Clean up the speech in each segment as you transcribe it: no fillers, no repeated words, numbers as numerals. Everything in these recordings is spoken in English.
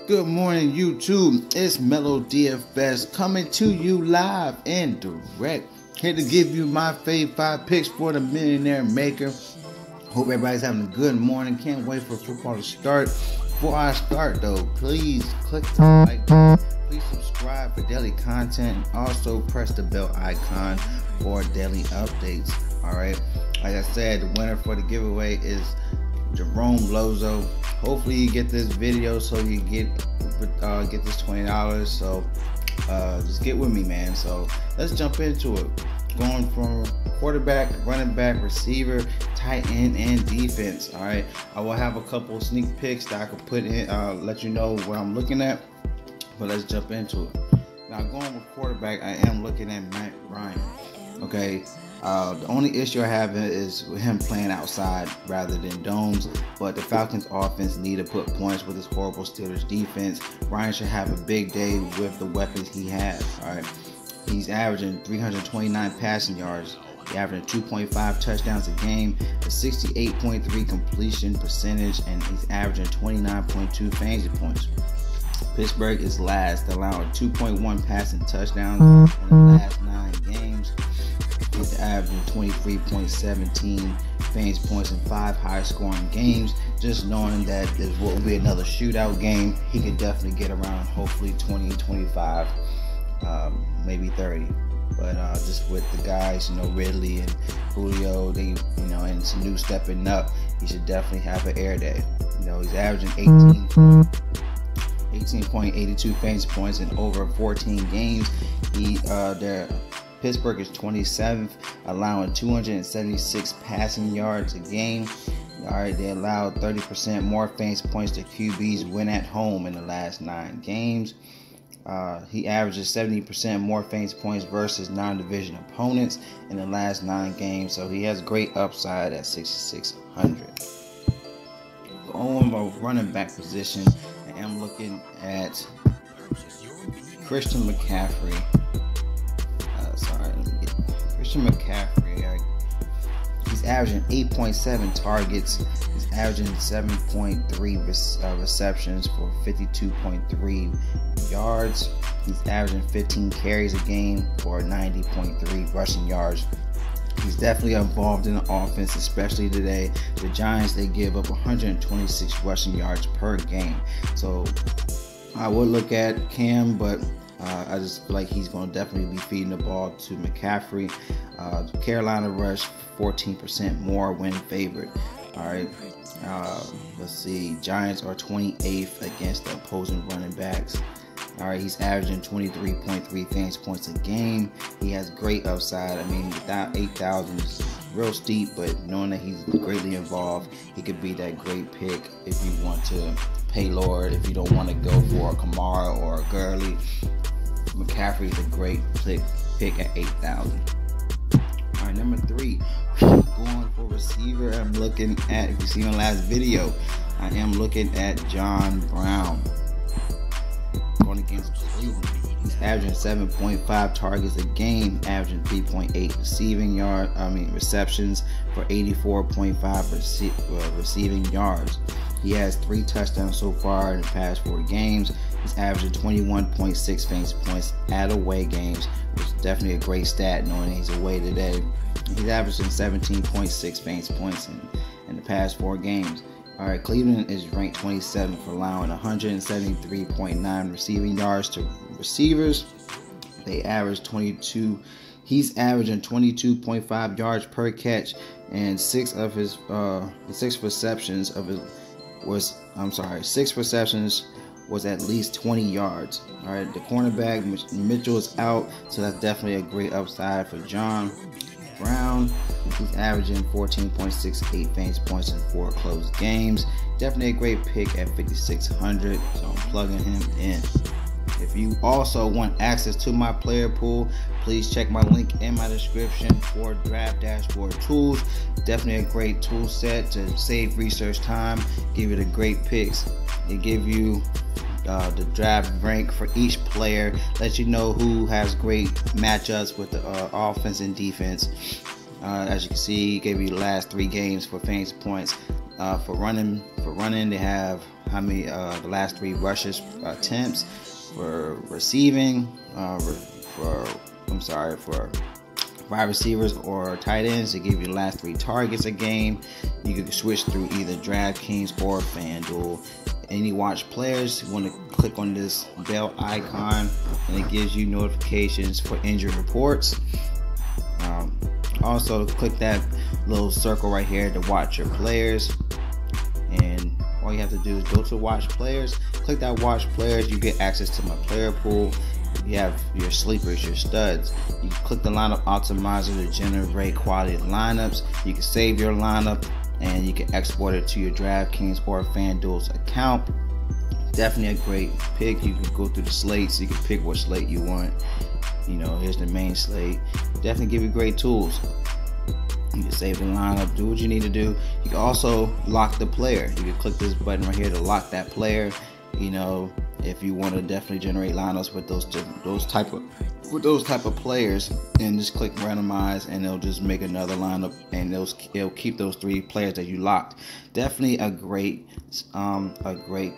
Good morning, YouTube. It's Mellow DFS coming to you live and direct. Here to give you my fave 5 picks for the Millionaire Maker. Hope everybody's having a good morning. Can't wait for football to start. Before I start, though, please click the like button. Please subscribe for daily content. And also press the bell icon for daily updates. Alright. Like I said, the winner for the giveaway is Jerome Lozo. Hopefully you get this video so you get this $20. So just get with me, man. So let's jump into it. Going from quarterback, running back, receiver, tight end, and defense. All right, I will have a couple sneak picks that I could put in, let you know what I'm looking at. But let's jump into it. Now, going with quarterback, I am looking at Matt Ryan. Okay, the only issue I have is with him playing outside rather than domes, but the Falcons offense need to put points with his horrible Steelers defense. Ryan should have a big day with the weapons he has. All right, he's averaging 329 passing yards. He's averaging 2.5 touchdowns a game, a 68.3 completion percentage, and he's averaging 29.2 fantasy points. Pittsburgh is last, allowing 2.1 passing touchdowns in the last 9 games. He's averaging 23.17 fantasy points in 5 high-scoring games. Just knowing that this will be another shootout game, he could definitely get around hopefully 20, 25, maybe 30. But just with the guys, Ridley and Julio, they, and Sanu stepping up, he should definitely have an air day. He's averaging 18.82 fantasy points in over 14 games. Pittsburgh is 27th, allowing 276 passing yards a game. All right, they allowed 30% more fantasy points to QBs when at home in the last 9 games. He averages 70% more fantasy points versus non-division opponents in the last 9 games, so he has great upside at 6,600. On my running back position, I am looking at Christian McCaffrey. Christian McCaffrey, he's averaging 8.7 targets. He's averaging 7.3 receptions for 52.3 yards. He's averaging 15 carries a game for 90.3 rushing yards. He's definitely involved in the offense, especially today. The Giants, they give up 126 rushing yards per game. So I would look at Cam, but I just feel like he's going to definitely be feeding the ball to McCaffrey. Carolina rush 14% more when favored. All right. Let's see. Giants are 28th against the opposing running backs. All right, he's averaging 23.3 fantasy points a game. He has great upside. I mean, without 8,000 is real steep, but knowing that he's greatly involved, he could be that great pick if you want to pay lower. If you don't want to go for a Kamara or a Gurley, McCaffrey is a great pick at 8,000. All right, number 3, going for receiver. I'm looking at, if you see my last video, I am looking at John Brown. Going against Cleveland, he's averaging 7.5 targets a game, averaging 3.8 receptions for 84.5 receiving yards. He has 3 touchdowns so far in the past 4 games. He's averaging 21.6 fantasy points at away games, which is definitely a great stat knowing he's away today. He's averaging 17.6 fantasy points in the past 4 games. All right, Cleveland is ranked 27th for allowing 173.9 receiving yards to receivers. They average 22. He's averaging 22.5 yards per catch, and 6 receptions was at least 20 yards. All right, the cornerback Mitchell is out, so that's definitely a great upside for John Brown. He's averaging 14.68 fantasy points in 4 close games. Definitely a great pick at 5,600, so I'm plugging him in. If you also want access to my player pool, please check my link in my description for Draft Dashboard Tools. Definitely a great tool set to save research time, give you the great picks. They give you the draft rank for each player, let you know who has great matchups with the offense and defense. As you can see, he gave you the last 3 games for fantasy points. For running, they have the last 3 rushes attempts for receiving, for wide receivers or tight ends. They give you the last 3 targets a game. You can switch through either DraftKings or Fanduel. Any watch players, you want to click on this bell icon, and it gives you notifications for injury reports. Also, click that little circle right here to watch your players, and all you have to do is go to watch players, click that watch players. You get access to my player pool. You have your sleepers, your studs. You can click the lineup optimizer to generate quality lineups. You can save your lineup and you can export it to your DraftKings or FanDuel's account. Definitely a great pick. You can go through the slates. You can pick what slate you want. You know, here's the main slate. Definitely give you great tools. You can save the lineup, do what you need to do. You can also lock the player. You can click this button right here to lock that player. You know, if you want to definitely generate lineups with those type of players, and just click randomize, and it'll just make another lineup, and it'll keep those 3 players that you locked. Definitely a great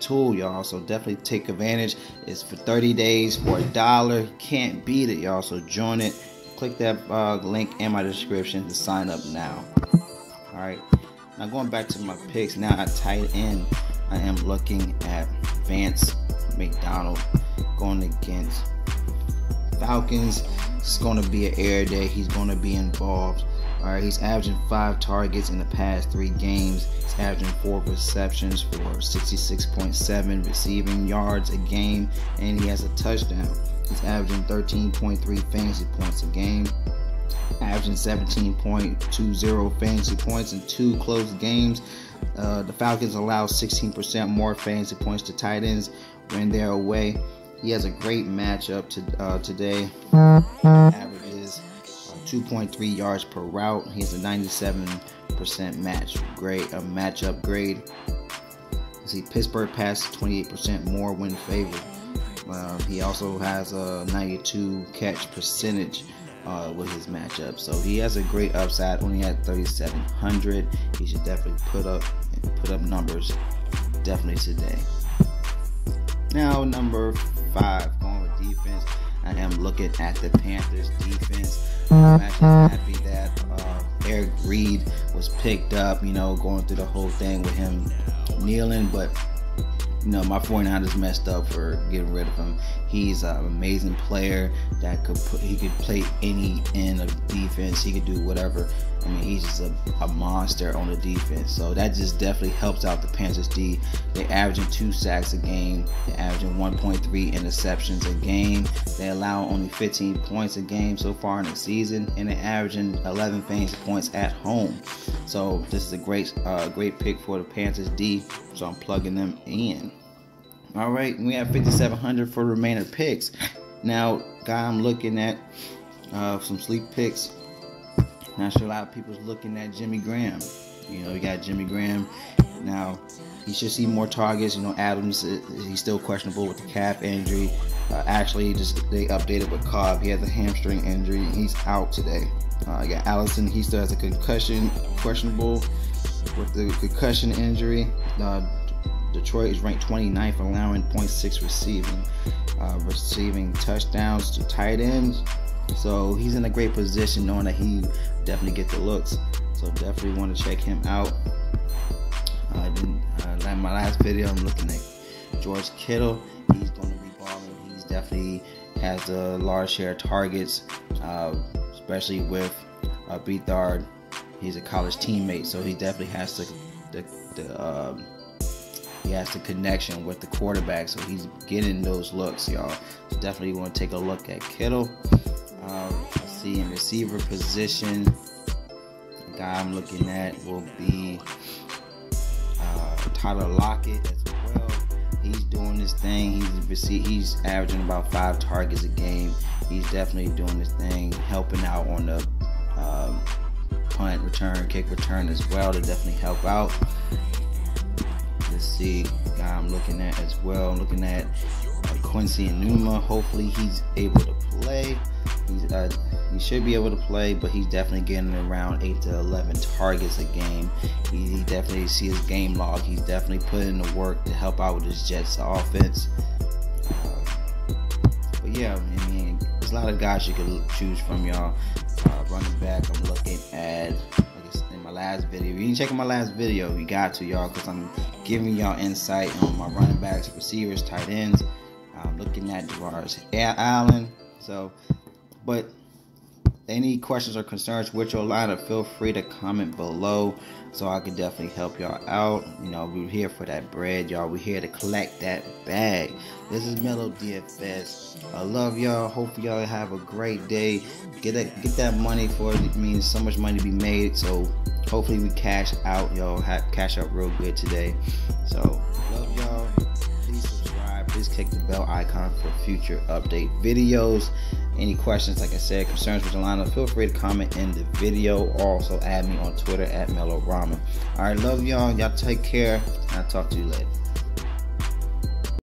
tool, y'all. So definitely take advantage. It's for 30 days for $1. Can't beat it, y'all. So join it. Click that link in my description to sign up now. All right. Now going back to my picks. Now at tight end, I am looking at Vance McDonald going against Falcons. It's going to be an air day. He's going to be involved. All right, he's averaging 5 targets in the past 3 games. He's averaging 4 receptions for 66.7 receiving yards a game, and he has a touchdown. He's averaging 13.3 fantasy points a game, averaging 17.20 fantasy points in 2 close games. The Falcons allow 16% more fantasy points to tight ends when they're away. He has a great matchup today. Averages 2.3 yards per route. He has a 97% matchup grade. See, Pittsburgh passes 28% more when favored. He also has a 92 catch percentage with his matchup, so he has a great upside. Only at 3,700. He should definitely put up numbers definitely today. Now number 5, going with defense. I am looking at the Panthers defense. I'm actually happy that Eric Reed was picked up, you know, going through the whole thing with him kneeling, but you know, my 49ers messed up for getting rid of him. He's an amazing player that could play any end of defense. He could do whatever. I mean, he's just a monster on the defense. So that just definitely helps out the Panthers D. They're averaging 2 sacks a game. They're averaging 1.3 interceptions a game. They allow only 15 points a game so far in the season, and they're averaging 11 fantasy points at home. So this is a great pick for the Panthers D. So I'm plugging them in. All right, we have 5,700 for remainder picks. Now, guy, I'm looking at some sleep picks. Not sure a lot of people's looking at Jimmy Graham. You know, you got Jimmy Graham. Now, he should see more targets. You know, Adams, he's still questionable with the calf injury. Actually, they updated with Cobb. He has a hamstring injury. He's out today. You got Allison. He still has a concussion, questionable with the concussion injury. Detroit is ranked 29th, allowing 0.6 receiving touchdowns to tight ends. So he's in a great position, knowing that he definitely get the looks. So definitely want to check him out. Like my last video, I'm looking at George Kittle. He's going to be balling. He's definitely has a large share of targets, especially with Beathard. He's a college teammate, so he definitely has he has the connection with the quarterback, so he's getting those looks, y'all. So definitely want to take a look at Kittle. Let's see, in receiver position, the guy I'm looking at will be Tyler Lockett as well. He's doing this thing. He's averaging about 5 targets a game. He's definitely doing this thing, helping out on the punt return, kick return as well, to definitely help out. Let's see, guy I'm looking at as well. I'm looking at Quincy Enunwa. Hopefully he's able to play. He should be able to play, but he's definitely getting around 8 to 11 targets a game. He definitely see his game log. He's definitely putting in the work to help out with his Jets offense. But yeah, I mean, there's a lot of guys you can choose from, y'all. Running back, I'm looking at, in my last video. If you didn't check out my last video, you got to, y'all, because I'm giving y'all insight on my running backs, receivers, tight ends. I'm looking at Javarius Allen. So, but any questions or concerns with your lineup, feel free to comment below so I can definitely help y'all out. You know, we're here for that bread, y'all. We're here to collect that bag. This is Mellow DFS. I love y'all. Hope y'all have a great day. Get that money for it. It means so much money to be made. So hopefully we cash out, y'all. Cash out real good today. So love y'all. Please subscribe. Please click the bell icon for future update videos. Any questions, like I said, concerns with the lineup, feel free to comment in the video. Also add me on Twitter at MellowRama. Alright, love y'all. Y'all take care. I'll talk to you later.